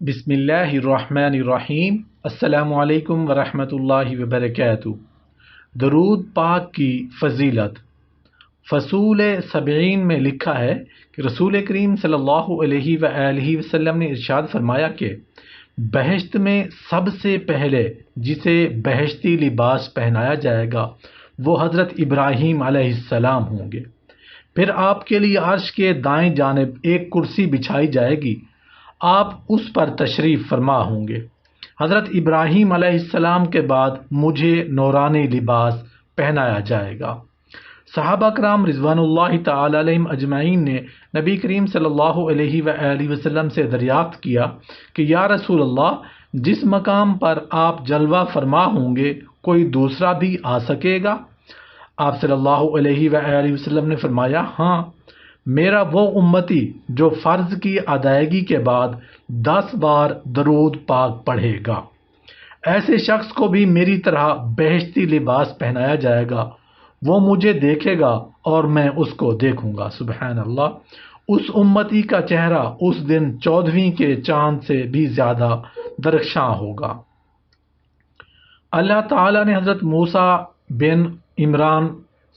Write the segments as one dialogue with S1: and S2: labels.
S1: بسم اللہ الرحمن الرحیم۔ السلام علیکم ورحمۃ اللہ وبرکاتہ۔ درود پاک کی فضیلت۔ فصول 70 میں لکھا ہے کہ رسول کریم صلی اللہ علیہ وآلہ وسلم نے ارشاد فرمایا کہ بہشت میں سب سے پہلے جسے بہشتی لباس پہنایا جائے گا وہ حضرت ابراہیم علیہ السلام ہوں گے۔ پھر آپ کے لیے عرش کے دائیں جانب ایک کرسی بچھائی جائے گی، آپ اس پر تشریف فرما ہوں گے۔ حضرت ابراہیم علیہ السلام کے بعد مجھے نورانی لباس پہنایا جائے گا۔ صحابہ کرام رضوان اللہ تعالی علیہم اجمعین نے نبی کریم صلی اللہ علیہ وآلہ وسلم سے دریافت کیا کہ یا رسول اللہ، جس مقام پر آپ جلوہ فرما ہوں گے کوئی دوسرا بھی آ سکے گا؟ آپ صلی اللہ علیہ وآلہ وسلم نے فرمایا، ہاں، میرا وہ امتی جو فرض کی ادائیگی کے بعد 10 بار درود پاک پڑھے گا، ایسے شخص کو بھی میری طرح بہشتی لباس پہنایا جائے گا، وہ مجھے دیکھے گا اور میں اس کو دیکھوں گا۔ سبحان اللہ۔ اس امتی کا چہرہ اس دن 14ویں کے چاند سے بھی زیادہ درخشاں ہوگا۔ اللہ تعالیٰ نے حضرت موسیٰ بن عمران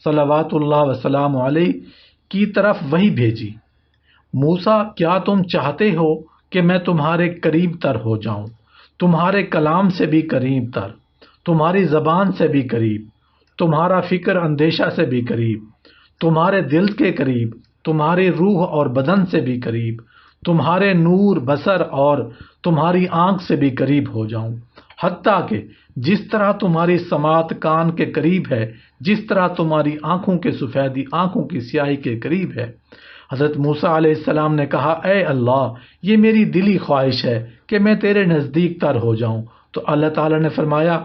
S1: صلوات اللہ وسلام علیہ کی طرف وحی بھیجی۔ موسیٰ، کیا تم چاہتے ہو کہ میں تمہارے قریب تر ہو جاؤں، تمہارے کلام سے بھی قریب تر، تمہاری زبان سے بھی قریب، تمہارا فکر اندیشہ سے بھی قریب، تمہارے دل کے قریب، تمہاری روح اور بدن سے بھی قریب، تمہارے نور بصر اور تمہاری آنکھ سے بھی قریب ہو جاؤں، حتیٰ کہ جس طرح تمہاری سماعت کان کے قریب ہے، جس طرح تمہاری آنکھوں کے سفیدی آنکھوں کی سیاہی کے قریب ہے۔ حضرت موسیٰ علیہ السلام نے کہا، اے اللہ، یہ میری دلی خواہش ہے کہ میں تیرے نزدیک تر ہو جاؤں۔ تو اللہ تعالیٰ نے فرمایا،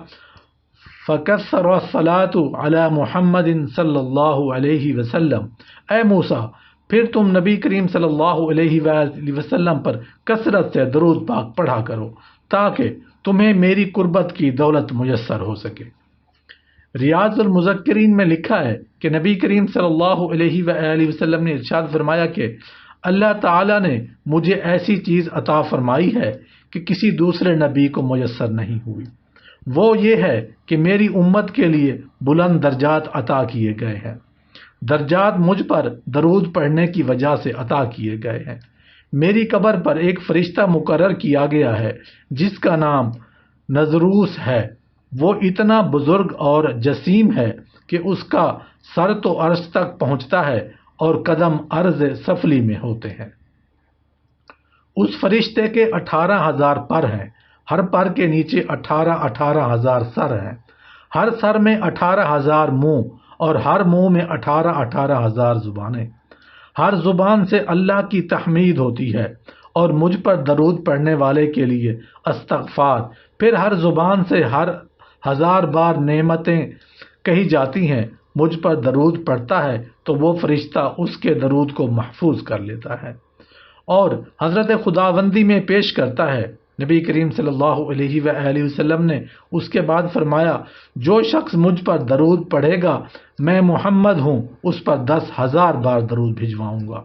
S1: فَكَثَّرَ الصَّلَاةُ عَلَى مُحَمَّدٍ صلی اللہ علیہ وسلم، اے موسیٰ، پھر تم نبی کریم صلی اللہ علیہ وآلہ وسلم پر کثرت سے درود پاک پڑھا کرو تاکہ تمہیں میری قربت کی دولت میسر ہو سکے۔ ریاض المذکرین میں لکھا ہے کہ نبی کریم صلی اللہ علیہ وآلہ وسلم نے ارشاد فرمایا کہ اللہ تعالیٰ نے مجھے ایسی چیز عطا فرمائی ہے کہ کسی دوسرے نبی کو میسر نہیں ہوئی، وہ یہ ہے کہ میری امت کے لیے بلند درجات عطا کیے گئے ہیں۔ درجات مجھ پر درود پڑھنے کی وجہ سے عطا کیے گئے ہیں۔ میری قبر پر ایک فرشتہ مقرر کیا گیا ہے جس کا نام نذروس ہے، وہ اتنا بزرگ اور جسیم ہے کہ اس کا سر تو عرش تک پہنچتا ہے اور قدم عرض سفلی میں ہوتے ہیں۔ اس فرشتے کے 18,000 پر ہیں، ہر پر کے نیچے 18,000 سر ہیں، ہر سر میں 18,000 منہ اور ہر منہ میں 18,000 زبانیں۔ ہر زبان سے اللہ کی تحمید ہوتی ہے اور مجھ پر درود پڑھنے والے کے لیے استغفار، پھر ہر زبان سے ہر 1000 بار نعمتیں کہی جاتی ہیں۔ مجھ پر درود پڑھتا ہے تو وہ فرشتہ اس کے درود کو محفوظ کر لیتا ہے اور حضرت خداوندی میں پیش کرتا ہے۔ نبی کریم صلی اللہ علیہ وآلہ وسلم نے اس کے بعد فرمایا، جو شخص مجھ پر درود پڑھے گا، میں محمد ہوں، اس پر 10,000 بار درود بھجواؤں گا۔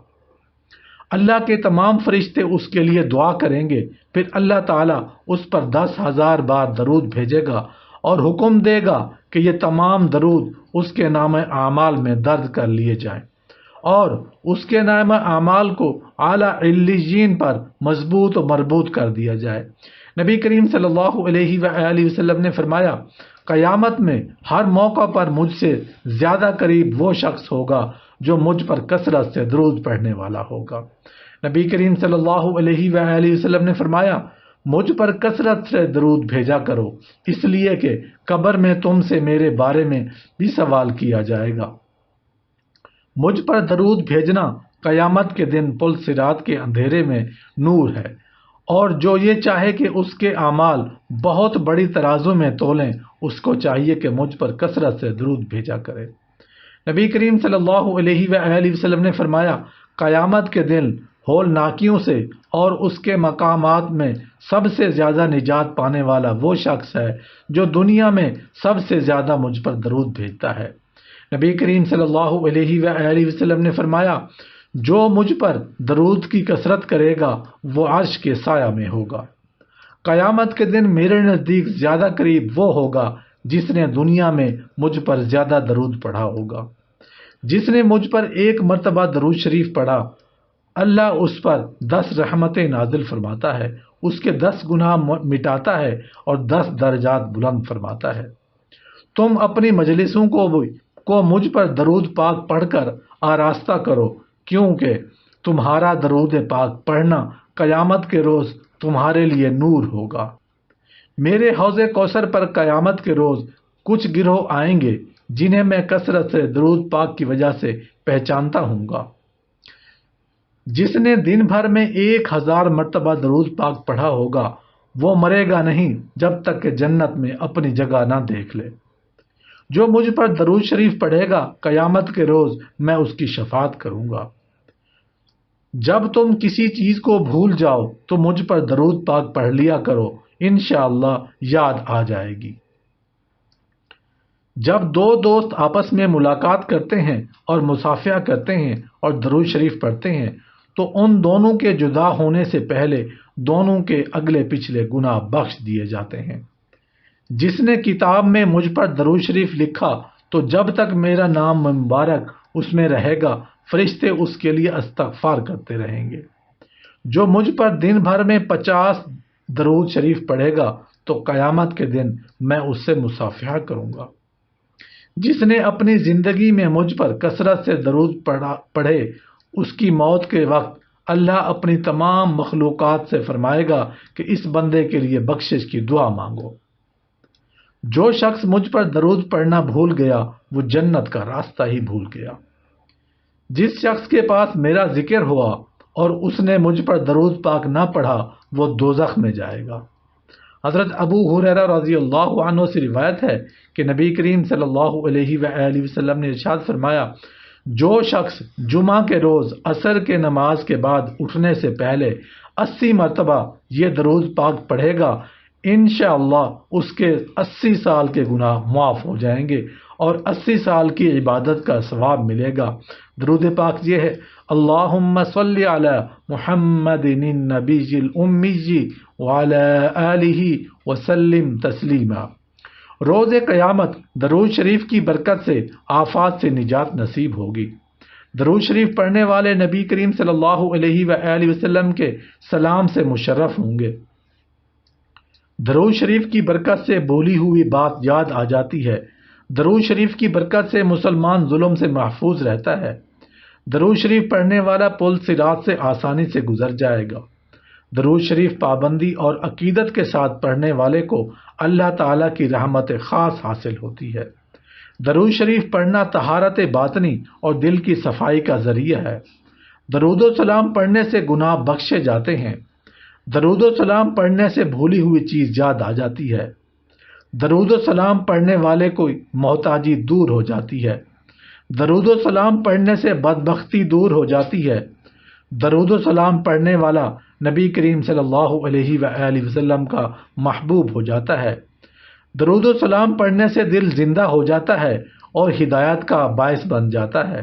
S1: اللہ کے تمام فرشتے اس کے لیے دعا کریں گے، پھر اللہ تعالیٰ اس پر 10,000 بار درود بھیجے گا اور حکم دے گا کہ یہ تمام درود اس کے نام اعمال میں درج کر لیے جائیں اور اس کے نام اعمال کو اعلیٰ علیین پر مضبوط و مربوط کر دیا جائے۔ نبی کریم صلی اللہ علیہ وآلہ وسلم نے فرمایا، قیامت میں ہر موقع پر مجھ سے زیادہ قریب وہ شخص ہوگا جو مجھ پر کثرت سے درود پڑھنے والا ہوگا۔ نبی کریم صلی اللہ علیہ وآلہ وسلم نے فرمایا، مجھ پر کثرت سے درود بھیجا کرو، اس لیے کہ قبر میں تم سے میرے بارے میں بھی سوال کیا جائے گا۔ مجھ پر درود بھیجنا قیامت کے دن پل صراط کے اندھیرے میں نور ہے، اور جو یہ چاہے کہ اس کے اعمال بہت بڑی ترازو میں تولیں، اس کو چاہیے کہ مجھ پر کثرت سے درود بھیجا کرے۔ نبی کریم صلی اللہ علیہ وآلہ وسلم نے فرمایا، قیامت کے دن ہول ناکیوں سے اور اس کے مقامات میں سب سے زیادہ نجات پانے والا وہ شخص ہے جو دنیا میں سب سے زیادہ مجھ پر درود بھیجتا ہے۔ نبی کریم صلی اللہ علیہ وآلہ وسلم نے فرمایا، جو مجھ پر درود کی کثرت کرے گا وہ عرش کے سایہ میں ہوگا۔ قیامت کے دن میرے نزدیک زیادہ قریب وہ ہوگا جس نے دنیا میں مجھ پر زیادہ درود پڑھا ہوگا۔ جس نے مجھ پر ایک مرتبہ درود شریف پڑھا، اللہ اس پر 10 رحمتیں نازل فرماتا ہے، اس کے 10 گناہ مٹاتا ہے اور 10 درجات بلند فرماتا ہے۔ تم اپنی مجلسوں کو مجھ پر درود پاک پڑھ کر آراستہ کرو، کیونکہ تمہارا درود پاک پڑھنا قیامت کے روز تمہارے لیے نور ہوگا۔ میرے حوض کوثر پر قیامت کے روز کچھ گروہ آئیں گے جنہیں میں کثرت سے درود پاک کی وجہ سے پہچانتا ہوں گا۔ جس نے دن بھر میں 1000 مرتبہ درود پاک پڑھا ہوگا وہ مرے گا نہیں جب تک کہ جنت میں اپنی جگہ نہ دیکھ لے۔ جو مجھ پر درود شریف پڑھے گا قیامت کے روز میں اس کی شفاعت کروں گا۔ جب تم کسی چیز کو بھول جاؤ تو مجھ پر درود پاک پڑھ لیا کرو، انشاءاللہ یاد آ جائے گی۔ جب 2 دوست آپس میں ملاقات کرتے ہیں اور مصافحہ کرتے ہیں اور درود شریف پڑھتے ہیں تو ان دونوں کے جدا ہونے سے پہلے دونوں کے اگلے پچھلے گناہ بخش دیے جاتے ہیں۔ جس نے کتاب میں مجھ پر درود شریف لکھا تو جب تک میرا نام مبارک اس میں رہے گا فرشتے اس کے لیے استغفار کرتے رہیں گے۔ جو مجھ پر دن بھر میں 50 درود شریف پڑھے گا تو قیامت کے دن میں اس سے مصافحہ کروں گا۔ جس نے اپنی زندگی میں مجھ پر کثرت سے درود پڑھے اس کی موت کے وقت اللہ اپنی تمام مخلوقات سے فرمائے گا کہ اس بندے کے لیے بخشش کی دعا مانگو۔ جو شخص مجھ پر درود پڑھنا بھول گیا وہ جنت کا راستہ ہی بھول گیا۔ جس شخص کے پاس میرا ذکر ہوا اور اس نے مجھ پر درود پاک نہ پڑھا وہ دوزخ میں جائے گا۔ حضرت ابو ہریرہ رضی اللہ عنہ سے روایت ہے کہ نبی کریم صلی اللہ علیہ وآلہ وسلم نے ارشاد فرمایا، جو شخص جمعہ کے روز عصر کے نماز کے بعد اٹھنے سے پہلے 80 مرتبہ یہ درود پاک پڑھے گا انشاءاللہ اس کے 80 سال کے گناہ معاف ہو جائیں گے اور 80 سال کی عبادت کا ثواب ملے گا۔ درود پاک یہ ہے، اللہم صلی علی محمد النبی الامی وعلی آلہ وسلم تسلیما۔ روز قیامت درود شریف کی برکت سے آفات سے نجات نصیب ہوگی۔ درود شریف پڑھنے والے نبی کریم صلی اللہ علیہ وآلہ وسلم کے سلام سے مشرف ہوں گے۔ درود شریف کی برکت سے بولی ہوئی بات یاد آ جاتی ہے۔ درود شریف کی برکت سے مسلمان ظلم سے محفوظ رہتا ہے۔ درود شریف پڑھنے والا پل صراط سے آسانی سے گزر جائے گا۔ درود شریف پابندی اور عقیدت کے ساتھ پڑھنے والے کو اللہ تعالیٰ کی رحمت خاص حاصل ہوتی ہے۔ درود شریف پڑھنا طہارت باطنی اور دل کی صفائی کا ذریعہ ہے۔ درود و سلام پڑھنے سے گناہ بخشے جاتے ہیں۔ درود و سلام پڑھنے سے بھولی ہوئی چیز یاد آ جاتی ہے۔ درود و سلام پڑھنے والے کو محتاجی دور ہو جاتی ہے۔ درود و سلام پڑھنے سے بدبختی دور ہو جاتی ہے۔ درود و سلام پڑھنے والا نبی کریم صلی اللہ علیہ وآلہ وسلم کا محبوب ہو جاتا ہے۔ درود و سلام پڑھنے سے دل زندہ ہو جاتا ہے اور ہدایت کا باعث بن جاتا ہے۔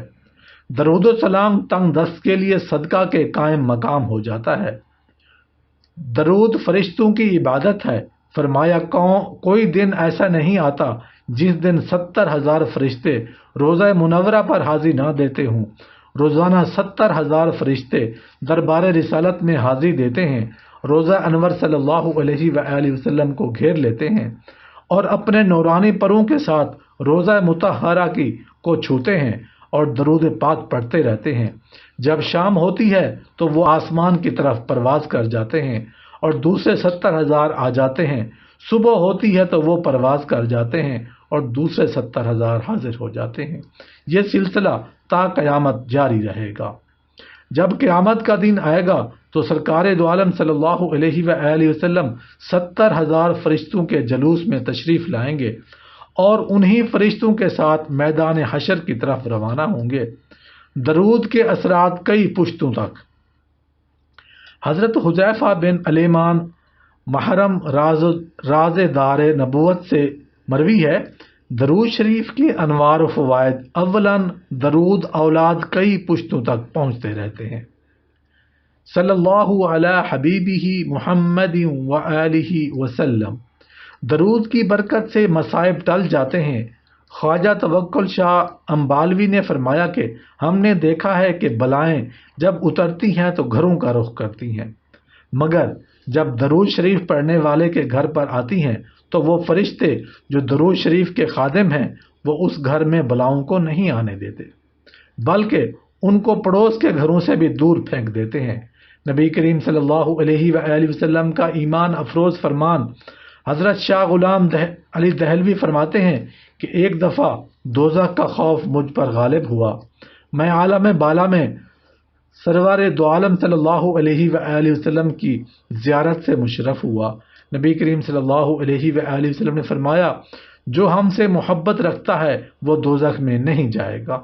S1: درود و سلام تنگ دست کے لیے صدقہ کے قائم مقام ہو جاتا ہے۔ درود فرشتوں کی عبادت ہے۔ فرمایا کوئی دن ایسا نہیں آتا جس دن 70,000 فرشتے روزہ منورہ پر حاضری نہ دیتے ہوں۔ روزانہ 70,000 فرشتے دربار رسالت میں حاضری دیتے ہیں، روزہ انور صلی اللہ علیہ وآلہ وسلم کو گھیر لیتے ہیں اور اپنے نورانی پروں کے ساتھ روزہ مطہرہ کو چھوتے ہیں اور درود پاک پڑھتے رہتے ہیں۔ جب شام ہوتی ہے تو وہ آسمان کی طرف پرواز کر جاتے ہیں اور دوسرے 70,000 آ جاتے ہیں۔ صبح ہوتی ہے تو وہ پرواز کر جاتے ہیں اور دوسرے 70,000 حاضر ہو جاتے ہیں۔ یہ سلسلہ تا قیامت جاری رہے گا۔ جب قیامت کا دن آئے گا تو سرکار دو عالم صلی اللہ علیہ وآلہ وسلم 70,000 فرشتوں کے جلوس میں تشریف لائیں گے اور انہی فرشتوں کے ساتھ میدان حشر کی طرف روانہ ہوں گے۔ درود کے اثرات کئی پشتوں تک۔ حضرت حذیفہ بن الیمان محرم راز دار نبوت سے مروی ہے، درود شریف کے انوار و فوائد اولاً درود اولاد کئی پشتوں تک پہنچتے رہتے ہیں۔ صلی اللہ علی حبیبہ محمد و آلہ وسلم۔ درود کی برکت سے مصائب ٹل جاتے ہیں۔ خواجہ توکل شاہ امبالوی نے فرمایا کہ ہم نے دیکھا ہے کہ بلائیں جب اترتی ہیں تو گھروں کا رخ کرتی ہیں، مگر جب درود شریف پڑھنے والے کے گھر پر آتی ہیں تو وہ فرشتے جو درود شریف کے خادم ہیں وہ اس گھر میں بلاؤں کو نہیں آنے دیتے، بلکہ ان کو پڑوس کے گھروں سے بھی دور پھینک دیتے ہیں۔ نبی کریم صلی اللہ علیہ وآلہ وسلم کا ایمان افروز فرمان حضرت شاہ غلام علی دہلوی فرماتے ہیں کہ ایک دفعہ دوزخ کا خوف مجھ پر غالب ہوا، میں عالم بالا میں سرور دو عالم صلی اللہ علیہ وآلہ وسلم کی زیارت سے مشرف ہوا۔ نبی کریم صلی اللہ علیہ وآلہ وسلم نے فرمایا جو ہم سے محبت رکھتا ہے وہ دوزخ میں نہیں جائے گا۔